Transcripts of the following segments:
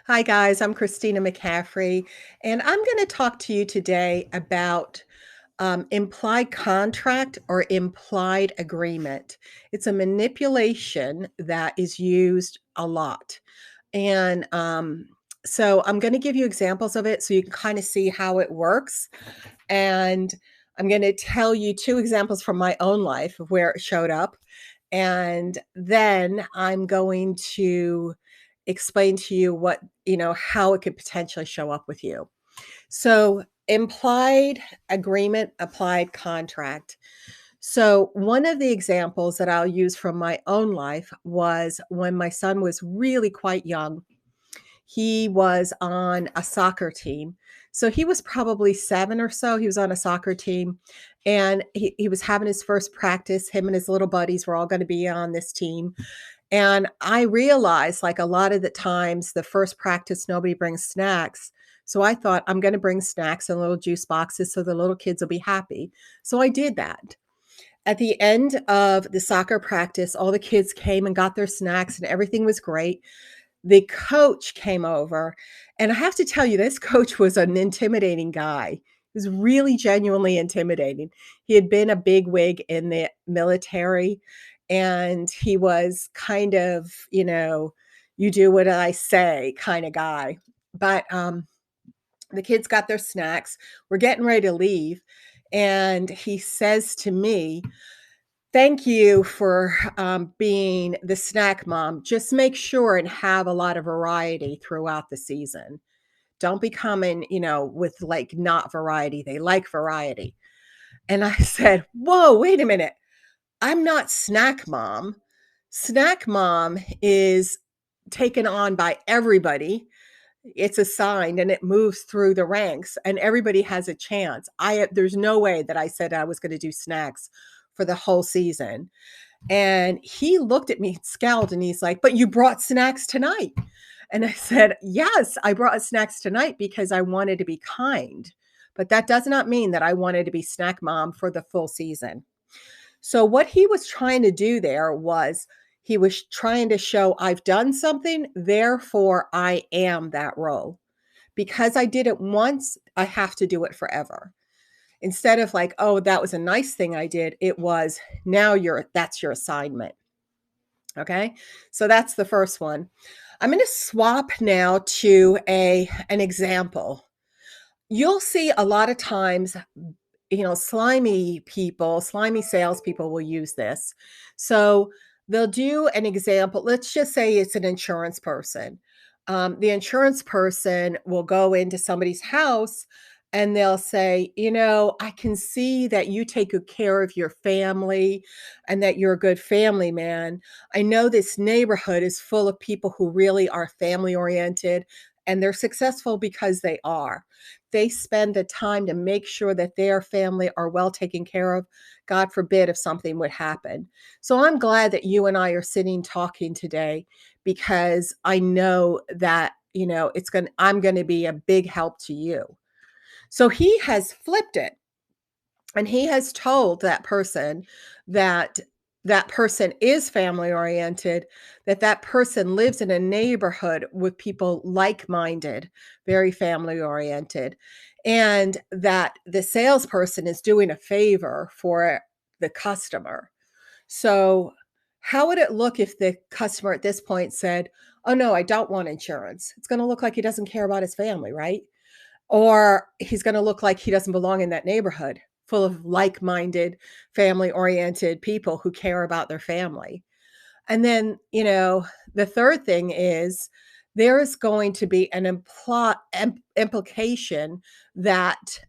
Hi, guys. I'm Christina McCaffrey, and I'm going to talk to you today about implied contract or implied agreement. It's a manipulation that is used a lot. And so I'm going to give you examples of it so you can kind of see how it works. And I'm going to tell you two examples from my own life of where it showed up. And then I'm going to explain to you how it could potentially show up with you. So, implied agreement, applied contract. So, one of the examples that I'll use from my own life was when my son was really quite young. He was on a soccer team. So he was probably 7 or so. He was on a soccer team, and he was having his first practice. Him and his little buddies were all gonna be on this team, and I realized, like, a lot of the times, the first practice, nobody brings snacks. So I thought, "I'm gonna bring snacks and little juice boxes so the little kids will be happy." So I did that. At the end of the soccer practice, all the kids came and got their snacks, and everything was great. The coach came over, and I have to tell you, this coach was an intimidating guy. He was really genuinely intimidating. He had been a bigwig in the military, and he was kind of, "You do what I say" kinda guy. But, the kids got their snacks. We're getting ready to leave, and he says to me, "Thank you for, being the snack mom. Just make sure and have a lot of variety throughout the season. Don't be coming, with, like, not variety. They like variety." And I said, "Whoa, wait a minute. I'm not snack mom. Snack mom is taken on by everybody. It's assigned and it moves through the ranks and everybody has a chance. There's no way that I said I was gonna do snacks for the whole season." And he looked at me and scowled and he's like, "But you brought snacks tonight." And I said, "Yes, I brought snacks tonight because I wanted to be kind. But that does not mean that I wanted to be snack mom for the full season." So what he was trying to do there was he was trying to show I've done something, therefore I am that role. Because I did it once, I have to do it forever. Instead of like, "Oh, that was a nice thing I did," it was, "Now that's your assignment." Okay? So that's the first one. I'm gonna swap now to a an example. You'll see a lot of times, slimy salespeople will use this. So they'll do an example. Let's just say it's an insurance person. The insurance person will go into somebody's house and they'll say, "I can see that you take good care of your family and that you're a good family man. I know this neighborhood is full of people who really are family oriented and they're successful because they are. They spend the time to make sure that their family are well taken care of. God forbid if something would happen. So I'm glad that you and I are sitting talking today because I know that, I'm going to be a big help to you." So he has flipped it and he has told that person that that person is family oriented, that that person lives in a neighborhood with people like-minded, very family oriented, and that the salesperson is doing a favor for the customer. So, how would it look if the customer at this point said, "Oh, no, I don't want insurance"? It's gonna look like he doesn't care about his family, right? Or he's gonna look like he doesn't belong in that neighborhood full of like-minded, family-oriented people who care about their family. And then, the third thing is there is going to be an implication that,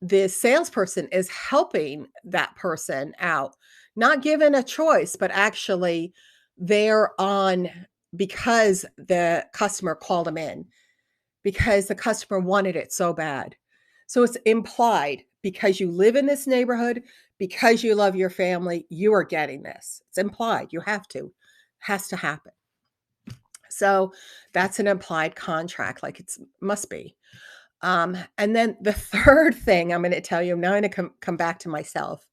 the salesperson is helping that person out, not given a choice, but actually they're on because the customer called them in because the customer wanted it so bad. So it's implied because you live in this neighborhood, because you love your family, you are getting this. It's implied. You have to. Has to happen. So that's an implied contract, like it's must be. And then the third thing I'm going to tell you, I'm now going to come back to myself.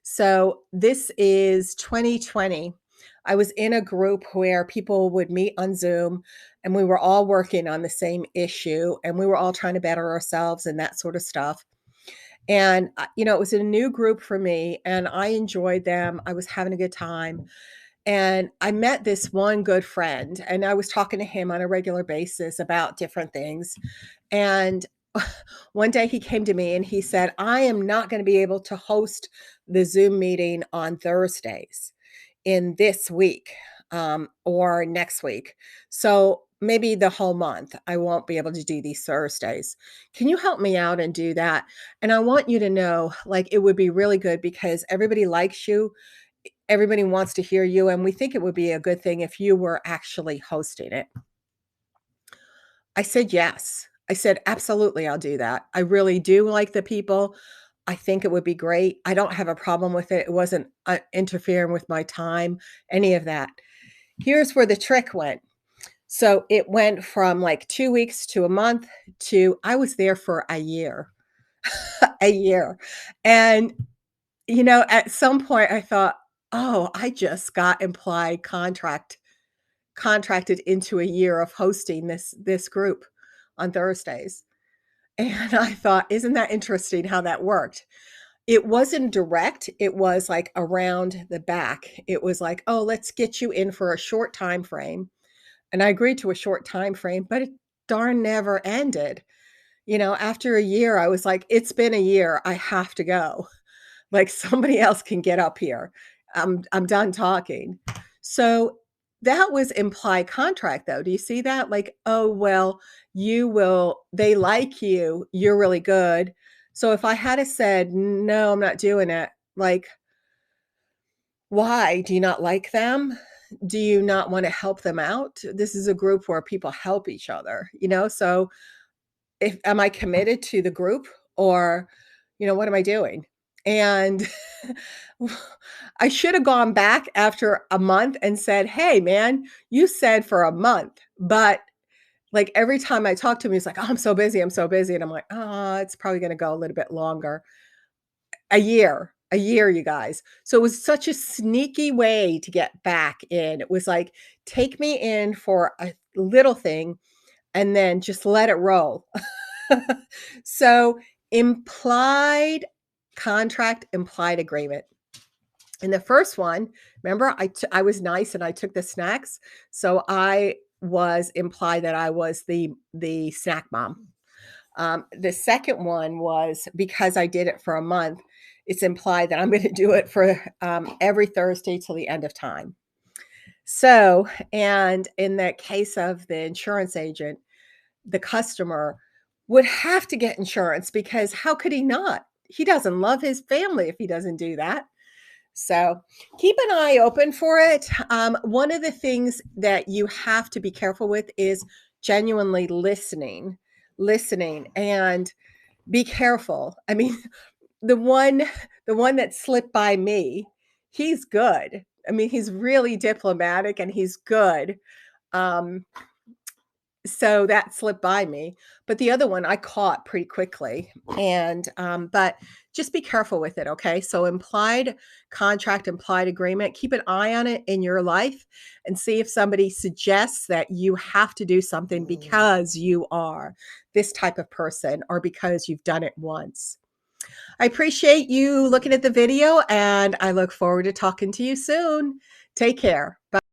So this is 2020. I was in a group where people would meet on Zoom and we were all working on the same issue and we were all trying to better ourselves and that sort of stuff. And, it was a new group for me and I enjoyed them. I was having a good time. And I met this one good friend and I was talking to him on a regular basis about different things. And one day he came to me and he said, I am not going to be able to host the Zoom meeting on Thursdays in this week or next week. So maybe the whole month, I won't be able to do these Thursdays. Can you help me out and do that? And I want you to know, like, it would be really good because everybody likes you. Everybody wants to hear you. And we think it would be a good thing if you were actually hosting it. I said, yes. I said, absolutely, I'll do that. I really do like the people. I think it would be great. I don't have a problem with it. It wasn't interfering with my time, any of that. Here's where the trick went. So it went from like 2 weeks to a month to I was there for a year, a year. And, at some point I thought, oh, I just got implied contracted into a year of hosting this group on Thursdays. And I thought, isn't that interesting how that worked? It wasn't direct, it was like around the back. It was like, "Oh, let's get you in for a short time frame." And I agreed to a short time frame, but it darn never ended. After a year, I was like, "It's been a year, I have to go." Like, somebody else can get up here. I'm done talking. So, that was implied contract, though. Do you see that? Like, "Oh, well, they like you, you're really good." So, if I had said, "No, I'm not doing it," like, why? Do you not like them? Do you not wanna help them out? This is a group where people help each other, So, if am I committed to the group or, what am I doing? And I should have gone back after a month and said, "Hey, man, you said for a month." But, like, every time I talk to him, he's like, "Oh, I'm so busy, I'm so busy." And I'm like, "Oh, it's probably gonna go a little bit longer." A year, you guys. So it was such a sneaky way to get back in. It was like, take me in for a little thing and then just let it roll. So, implied contract, implied agreement. In the first one, remember I was nice and I took the snacks, so I was implied that I was the snack mom. The second one was because I did it for a month, it's implied that I'm gonna do it for, every Thursday till the end of time. So, and in the case of the insurance agent, the customer would have to get insurance because how could he not? He doesn't love his family if he doesn't do that. So keep an eye open for it. One of the things that you have to be careful with is genuinely listening, and be careful. I mean, the one, the one that slipped by me, he's good. I mean, he's really diplomatic and he's good. Um, so that slipped by me, but the other one I caught pretty quickly, and, but just be careful with it, okay? So implied contract, implied agreement, keep an eye on it in your life and see if somebody suggests that you have to do something because you are this type of person or because you've done it once. I appreciate you looking at the video, and I look forward to talking to you soon. Take care. Bye.